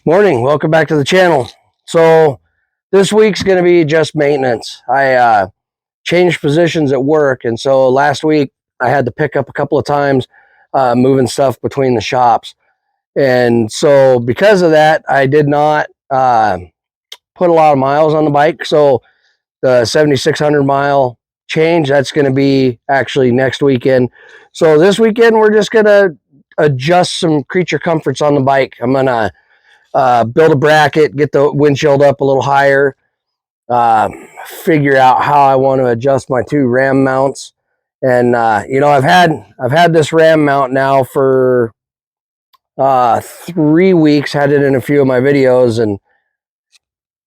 Morning, welcome back to the channel. So this week's going to be just maintenance. I changed positions at work, and so last week I had to pick up a couple of times moving stuff between the shops. And so because of that, I did not put a lot of miles on the bike. So the 7,600 mile change, that's going to be actually next weekend. So this weekend we're just going to adjust some creature comforts on the bike. I'm going to build a bracket, get the windshield up a little higher, figure out how I want to adjust my two ram mounts. And I've had this ram mount now for 3 weeks. Had it in a few of my videos, and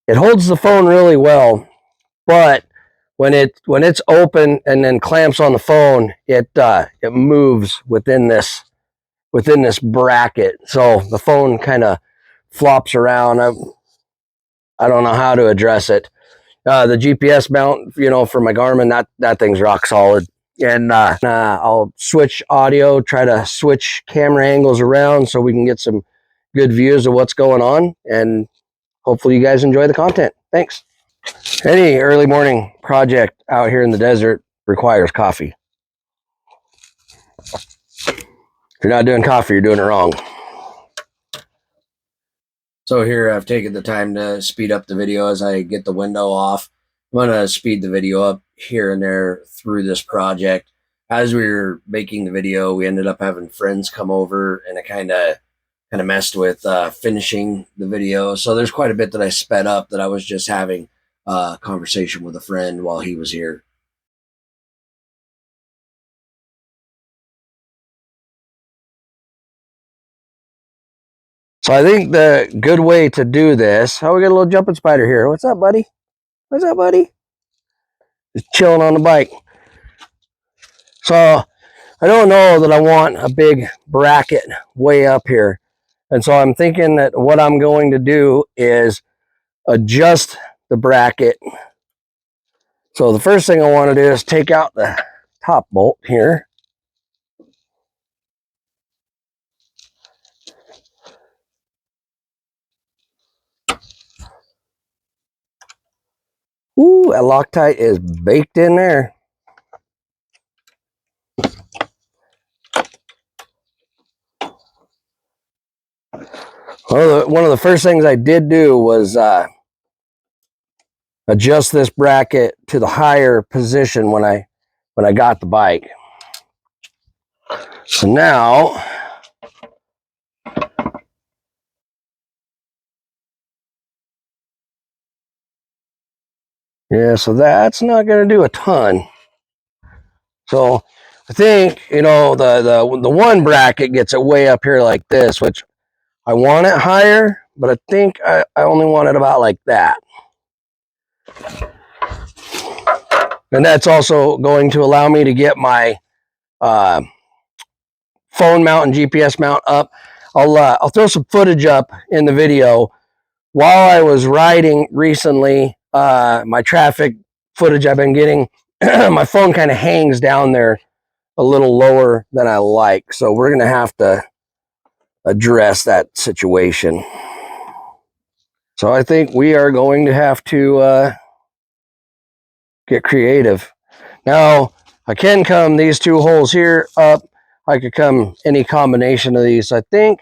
it holds the phone really well. But when it's open and then clamps on the phone, it moves within this bracket, so the phone kind of flops around. I don't know how to address it. The GPS mount, for my Garmin, that thing's rock solid. And I'll switch audio, try to switch camera angles around so we can get some good views of what's going on. And hopefully you guys enjoy the content. Thanks. Any early morning project out here in the desert requires coffee. If you're not doing coffee, you're doing it wrong. So here I've taken the time to speed up the video as I get the window off. I'm going to speed the video up here and there through this project. As we were making the video, we ended up having friends come over, and it kind of messed with finishing the video. So there's quite a bit that I sped up that I was just having a conversation with a friend while he was here. So I think the good way to do this, we got a little jumping spider here. What's up, buddy? What's up, buddy? Just chilling on the bike. So I don't know that I want a big bracket way up here. And so I'm thinking that what I'm going to do is adjust the bracket. So the first thing I want to do is take out the top bolt here. Ooh, that Loctite is baked in there. Well, one of the first things I did do was adjust this bracket to the higher position when I got the bike. So now so that's not going to do a ton. So I think, the one bracket gets it way up here like this, which I want it higher, but I think I only want it about like that. And that's also going to allow me to get my phone mount and GPS mount up. I'll throw some footage up in the video. While I was riding recently, my traffic footage I've been getting, my phone kind of hangs down there a little lower than I like. So we're going to have to address that situation. So I think we are going to have to get creative. Now, I can come these two holes here up. I could come any combination of these. I think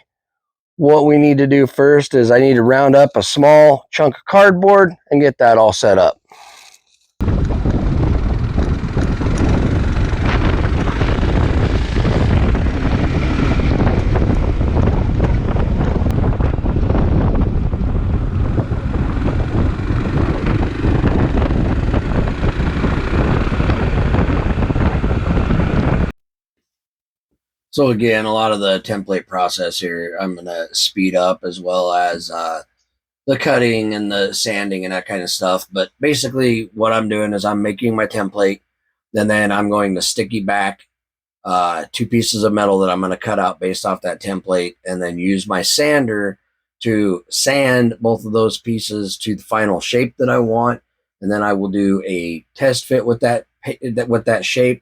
what we need to do first is I need to round up a small chunk of cardboard and get that all set up. So again, a lot of the template process here, I'm going to speed up, as well as the cutting and the sanding and that kind of stuff. But basically what I'm doing is I'm making my template, and then I'm going to sticky back 2 pieces of metal that I'm going to cut out based off that template, and then use my sander to sand both of those pieces to the final shape that I want. And then I will do a test fit with that shape.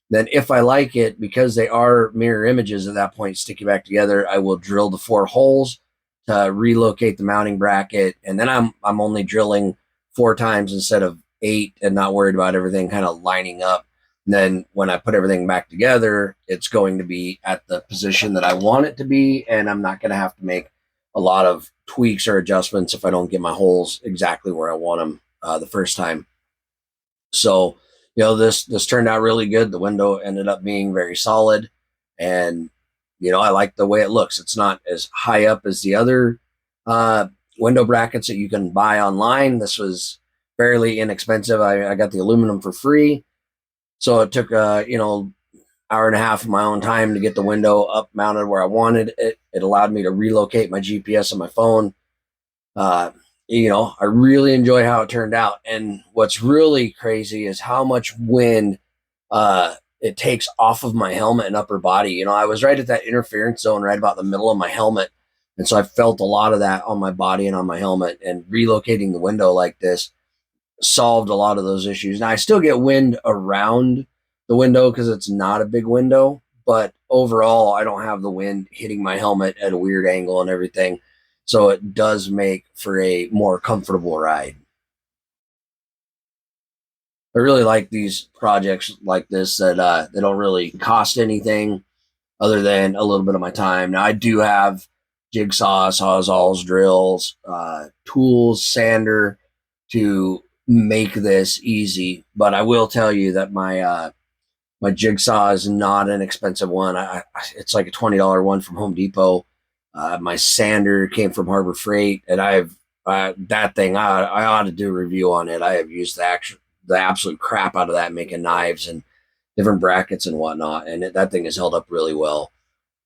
Then if I like it, because they are mirror images at that point, sticky back together, I will drill the 4 holes to relocate the mounting bracket, and then I'm only drilling 4 times instead of 8, and not worried about everything kind of lining up. And then when I put everything back together, it's going to be at the position that I want it to be, and I'm not going to have to make a lot of tweaks or adjustments if I don't get my holes exactly where I want them the first time. So, this turned out really good. The window ended up being very solid, and I like the way it looks. It's not as high up as the other uh, window brackets that you can buy online. This was fairly inexpensive. I got the aluminum for free, so it took hour and a half of my own time to get the window up mounted where I wanted it. It allowed me to relocate my GPS on my phone. Uh, I really enjoy how it turned out. And what's really crazy is how much wind it takes off of my helmet and upper body. I was right at that interference zone, right about the middle of my helmet. And so I felt a lot of that on my body and on my helmet. And relocating the window like this solved a lot of those issues. Now I still get wind around the window because it's not a big window, but overall I don't have the wind hitting my helmet at a weird angle and everything. So it does make for a more comfortable ride. I really like these projects like this that they don't really cost anything other than a little bit of my time. Now I do have jigsaw, sawzalls, drills, tools, sander to make this easy. But I will tell you that my jigsaw is not an expensive one. It's like a $20 one from Home Depot. My sander came from Harbor Freight, and I've that thing. I ought to do a review on it. I have used the absolute crap out of that making knives and different brackets and whatnot, and that thing has held up really well.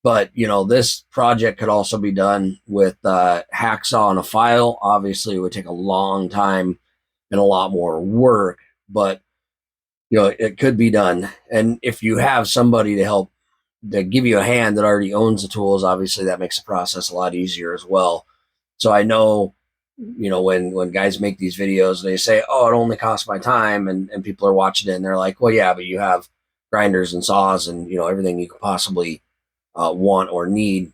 But this project could also be done with hacksaw and a file. Obviously, it would take a long time and a lot more work, but it could be done. And if you have somebody to help, to give you a hand that already owns the tools, obviously that makes the process a lot easier as well. So I know, when guys make these videos, they say, oh, it only costs my time, and people are watching it and they're like, well, yeah, but you have grinders and saws and everything you could possibly want or need.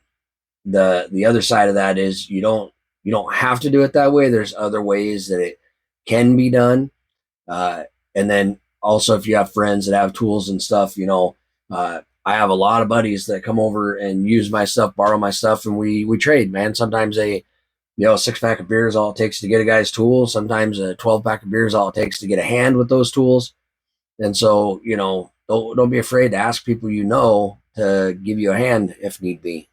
The other side of that is you don't have to do it that way. There's other ways that it can be done. And then also, if you have friends that have tools and stuff, I have a lot of buddies that come over and use my stuff, borrow my stuff, and we trade, man. Sometimes a 6-pack of beer is all it takes to get a guy's tool. Sometimes a 12-pack of beer is all it takes to get a hand with those tools. And so, don't be afraid to ask people to give you a hand if need be.